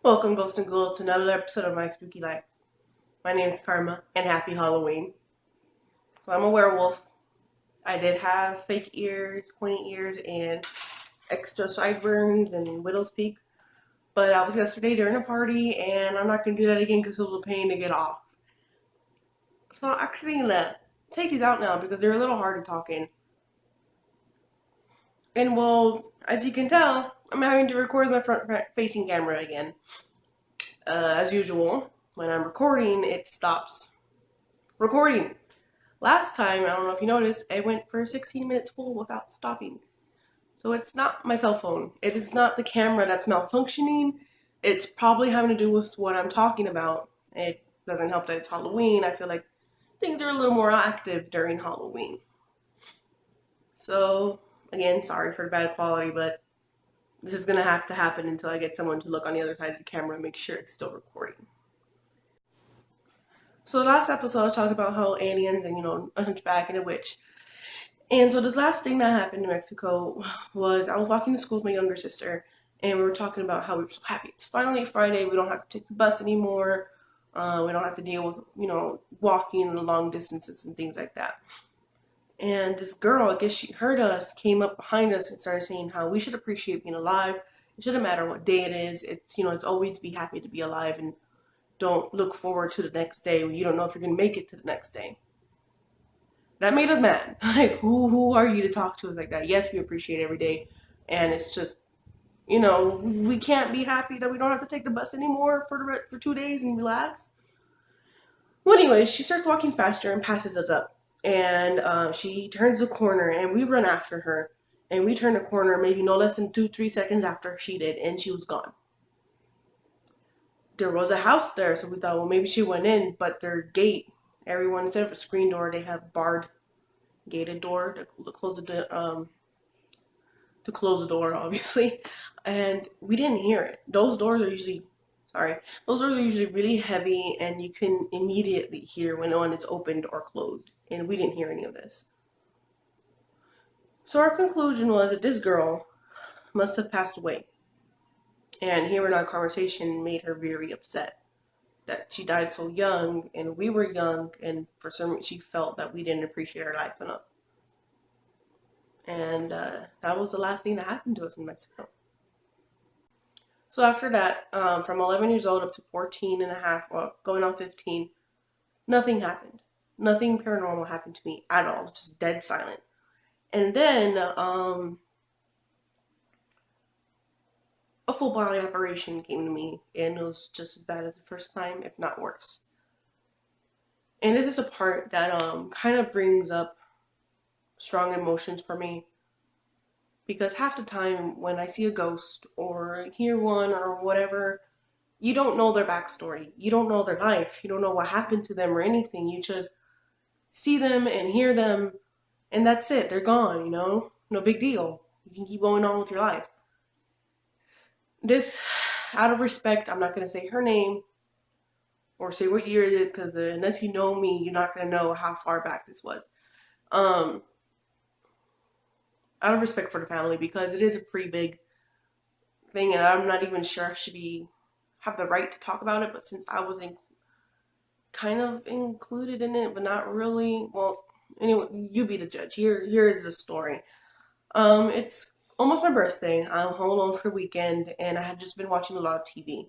Welcome, Ghosts and Ghouls, to another episode of My Spooky Life. My name is Karma, and happy Halloween. So I'm a werewolf. I did have fake ears, pointy ears, and extra sideburns and widow's peak. But I was yesterday during a party, and I'm not going to do that again because it was a pain to get off. So I'm actually going to take these out now because they're a little hard to talk in. And well, as you can tell, I'm having to record my front-facing camera again. As usual, when I'm recording, it stops recording. Last time, I don't know if you noticed, I went for 16 minutes full without stopping. So it's not my cell phone. It is not the camera that's malfunctioning. It's probably having to do with what I'm talking about. It doesn't help that it's Halloween. I feel like things are a little more active during Halloween. So, again, sorry for the bad quality, but this is going to have to happen until I get someone to look on the other side of the camera and make sure it's still recording. So last episode I talked about how aliens and, a hunchback and a witch. And so this last thing that happened in Mexico was I was walking to school with my younger sister, and we were talking about how we were so happy. It's finally Friday. We don't have to take the bus anymore. We don't have to deal with, walking the long distances and things like that. And this girl, I guess she heard us, came up behind us and started saying how we should appreciate being alive. It shouldn't matter what day it is. It's always be happy to be alive and don't look forward to the next day when you don't know if you're going to make it to the next day. That made us mad. Like, who are you to talk to us like that? Yes, we appreciate every day. And it's just, we can't be happy that we don't have to take the bus anymore for 2 days and relax. Well, anyways, she starts walking faster and passes us up. And she turns the corner, and we run after her. And we turn the corner maybe no less than 2-3 seconds after she did, and she was gone. There was a house there, so we thought, well, maybe she went in, but their gate, everyone, instead of a screen door, they have barred gated door to close the door, obviously. And we didn't hear it. Those doors are usually really heavy, and you can immediately hear when one is opened or closed. And we didn't hear any of this. So our conclusion was that this girl must have passed away. And hearing our conversation made her very upset that she died so young, and we were young, and for some reason she felt that we didn't appreciate her life enough. And that was the last thing that happened to us in Mexico. So after that, from 11 years old up to 14 and a half, well, going on 15, nothing happened. Nothing paranormal happened to me at all. It was just dead silent. And then a full body operation came to me, and it was just as bad as the first time, if not worse. And it is a part that kind of brings up strong emotions for me, because half the time when I see a ghost or hear one or whatever, you don't know their backstory. You don't know their life. You don't know what happened to them or anything. You just see them and hear them, and that's it. They're gone, no big deal. You can keep going on with your life. This, out of respect, I'm not going to say her name or say what year it is, because unless you know me, you're not going to know how far back this was. Out of respect for the family, because it is a pretty big thing, and I'm not even sure I should have the right to talk about it, but since I was kind of included in it, but not really, well, anyway, you be the judge. Here is the story. It's almost my birthday. I'm home alone for the weekend, and I have just been watching a lot of TV.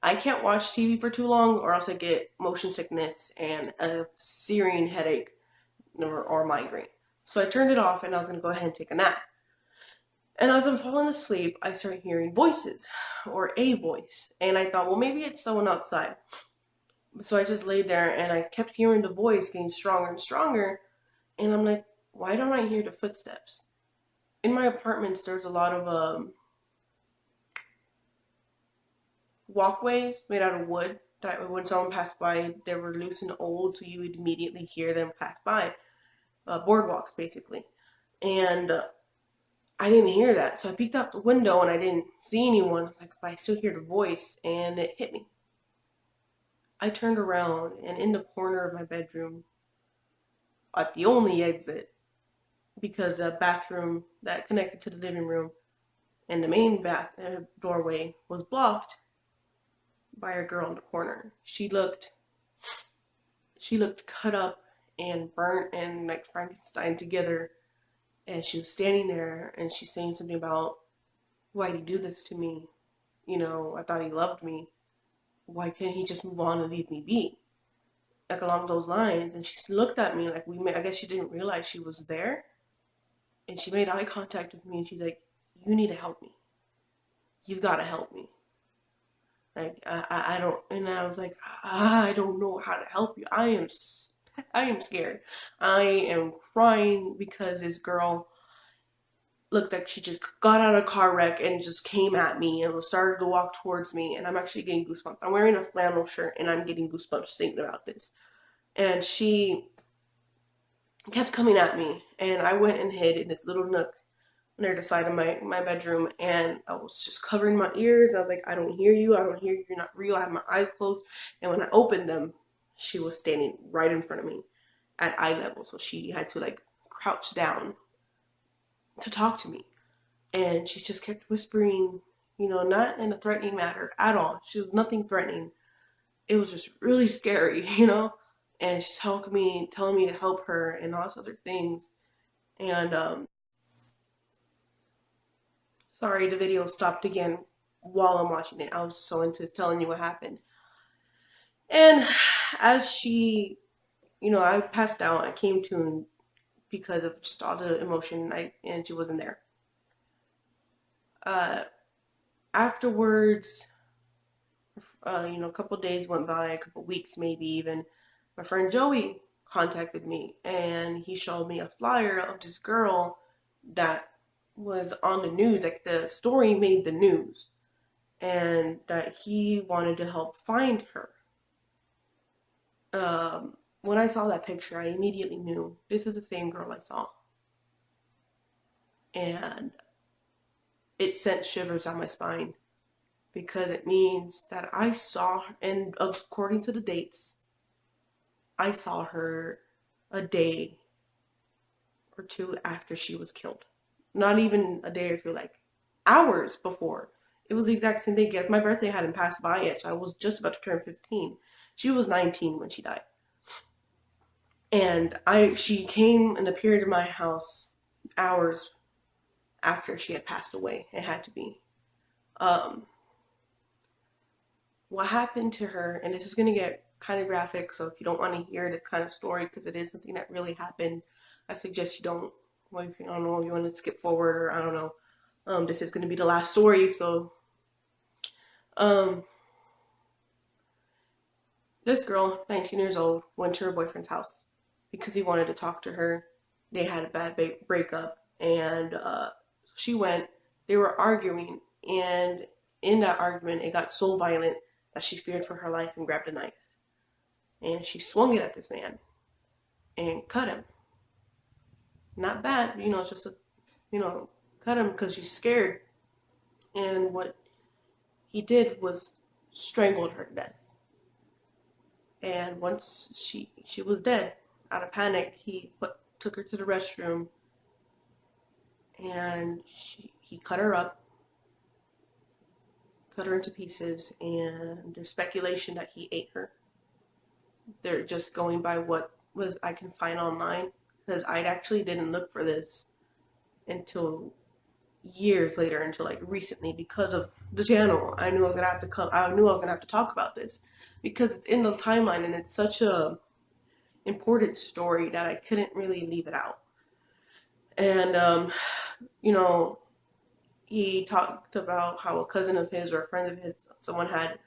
I can't watch TV for too long, or else I get motion sickness and a searing headache or migraine. So I turned it off, and I was going to go ahead and take a nap. And as I'm falling asleep, I start hearing voices, or a voice. And I thought, well, maybe it's someone outside. So I just laid there, and I kept hearing the voice getting stronger and stronger. And I'm like, why don't I hear the footsteps? In my apartments, there's a lot of walkways made out of wood that when someone passed by, they were loose and old, so you would immediately hear them pass by. Boardwalks, basically. And I didn't hear that. So I peeked out the window, and I didn't see anyone. I was like, but I still hear the voice, and it hit me. I turned around, and in the corner of my bedroom, at the only exit, because a bathroom that connected to the living room and the main doorway was blocked, by a girl in the corner. She looked cut up and burnt and like Frankenstein together, and she was standing there and she's saying something about, why'd he do this to me? I thought he loved me. Why couldn't he just move on and leave me be? Like along those lines. And she looked at me like I guess she didn't realize she was there. And she made eye contact with me and she's like, you need to help me. You've got to help me. Like, I don't, and I was like, I don't know how to help you. I am scared. I am crying because this girl looked like she just got out of a car wreck and just came at me and started to walk towards me. And I'm actually getting goosebumps. I'm wearing a flannel shirt and I'm getting goosebumps thinking about this. And she kept coming at me. And I went and hid in this little nook near the side of my bedroom. And I was just covering my ears. I was like, I don't hear you. I don't hear you. You're not real. I had my eyes closed. And when I opened them, she was standing right in front of me at eye level. So she had to like crouch down to talk to me. And she just kept whispering, not in a threatening manner at all. She was nothing threatening. It was just really scary. And she's telling me to help her and all these other things. And sorry, the video stopped again while I'm watching it. I was so into telling you what happened. And as I passed out, I came to because of just all the emotion, and she wasn't there. Uh, Afterwards, a couple of days went by, a couple of weeks maybe even. My friend Joey contacted me and he showed me a flyer of this girl that was on the news. Like the story made the news, and that he wanted to help find her. When I saw that picture, I immediately knew this is the same girl I saw. And it sent shivers down my spine because it means that I saw, and according to the dates, I saw her a day or two after she was killed. Not even a day or two, like hours before. It was the exact same day. Guess my birthday hadn't passed by yet. So I was just about to turn 15. She was 19 when she died. And she came and appeared in my house hours after she had passed away. It had to be. Um, what happened to her, and this is going to get kind of graphic, so if you don't want to hear this kind of story, because it is something that really happened, I suggest you don't, well, I don't know if you want to skip forward, or I don't know. This is going to be the last story, so um, this girl, 19 years old, went to her boyfriend's house because he wanted to talk to her. They had a bad breakup, and she went. They were arguing, and in that argument, it got so violent that she feared for her life and grabbed a knife. And she swung it at this man and cut him. Not bad, just cut him because she's scared. And what he did was strangled her to death. And once she was dead, out of panic, he took her to the restroom, and he cut her up, cut her into pieces, and there's speculation that he ate her. They're just going by what I can find online, because I actually didn't look for this until years later, until like recently, because of the channel. I knew I was gonna have to talk about this because it's in the timeline and it's such a important story that I couldn't really leave it out. And he talked about how a cousin of his or a friend of his, someone had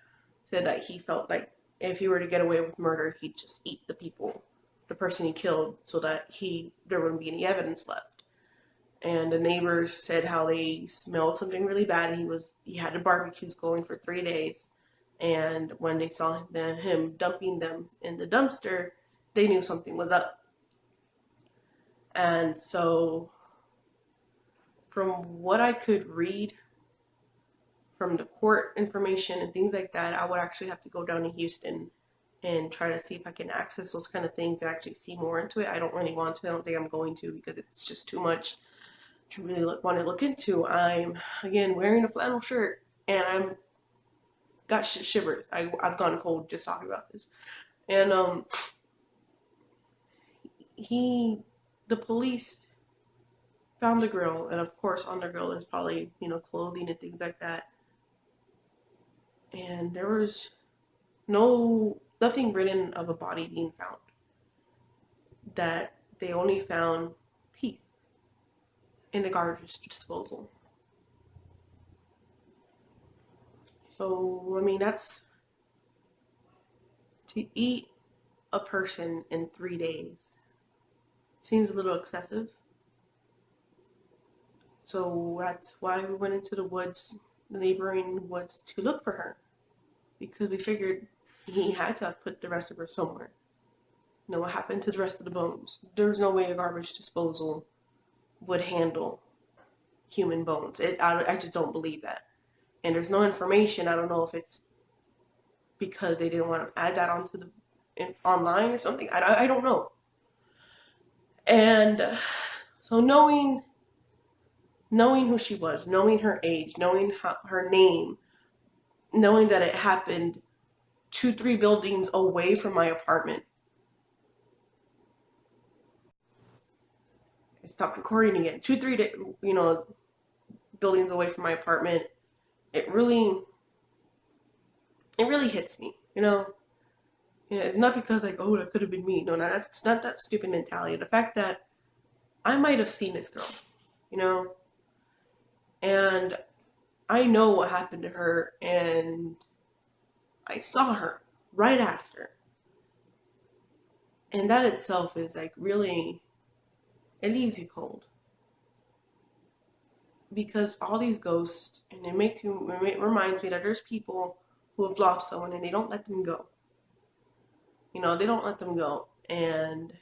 said that he felt like if he were to get away with murder, he'd just eat the person he killed, so that there wouldn't be any evidence left. And the neighbors said how they smelled something really bad. He had the barbecues going for 3 days, and when they saw him dumping them in the dumpster, they knew something was up. And so, from what I could read from the court information and things like that, I would actually have to go down to Houston and try to see if I can access those kind of things and actually see more into it. I don't really want to. I don't think I'm going to, because it's just too much to really want to look into. I'm, again, wearing a flannel shirt, and I'm got shivers. I've gone cold just talking about this. And the police found the girl, and of course on the girl there's probably, clothing and things like that. And there was nothing written of a body being found. That they only found teeth in the garbage disposal. So, I mean, that's to eat a person in 3 days seems a little excessive. So that's why we went into the neighboring woods to look for her. Because we figured he had to have put the rest of her somewhere. What happened to the rest of the bones? There's no way a garbage disposal would handle human bones. I just don't believe that. And there's no information. I don't know if it's because they didn't want to add that online or something. I don't know. And so knowing who she was, knowing her age, knowing her name, knowing that it happened 2-3 buildings away from my apartment. I stopped recording again. 2-3, buildings away from my apartment. It really hits me. It's not because like, oh, that could have been me. No, that's not that stupid mentality. The fact that I might have seen this girl, and I know what happened to her, and I saw her right after. And that itself is like really, it leaves you cold. Because all these ghosts, and it reminds me that there's people who have lost someone and they don't let them go. They don't let them go. And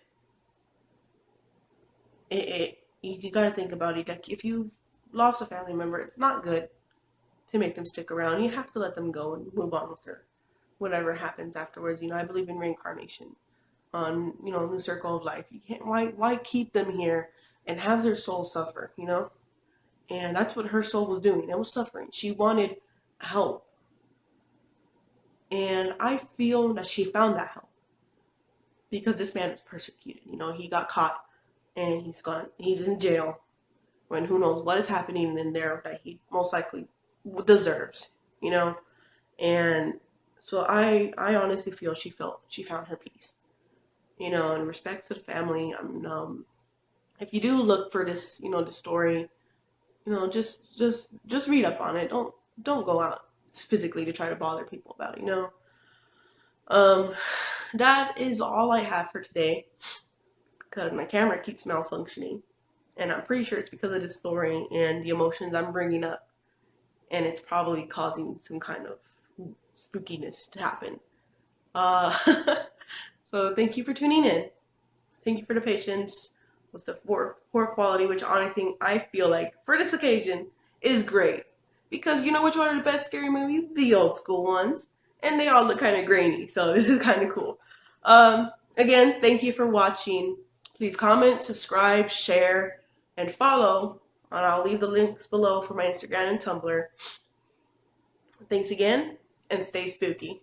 you got to think about it. Like, if you've lost a family member, it's not good to make them stick around. You have to let them go and move on with her. Whatever happens afterwards. I believe in reincarnation. On, new circle of life. You can't, why keep them here and have their soul suffer, And that's what her soul was doing. It was suffering. She wanted help. And I feel that she found that help. Because this man was persecuted. He got caught and he's in jail. When who knows what is happening in there that he most likely deserves, And so I honestly feel she found her peace. In respects to the family, if you do look for this, the story, just read up on it. Don't go out physically to try to bother people about it, that is all I have for today, because my camera keeps malfunctioning, and I'm pretty sure it's because of this story and the emotions I'm bringing up, and it's probably causing some kind of spookiness to happen. So thank you for tuning in. Thank you for the patience with the poor quality, which I feel like for this occasion is great. Because which one are the best scary movies? The old school ones. And they all look kind of grainy, so this is kind of cool. Again, thank you for watching. Please comment, subscribe, share, and follow. And I'll leave the links below for my Instagram and Tumblr. Thanks again, and stay spooky.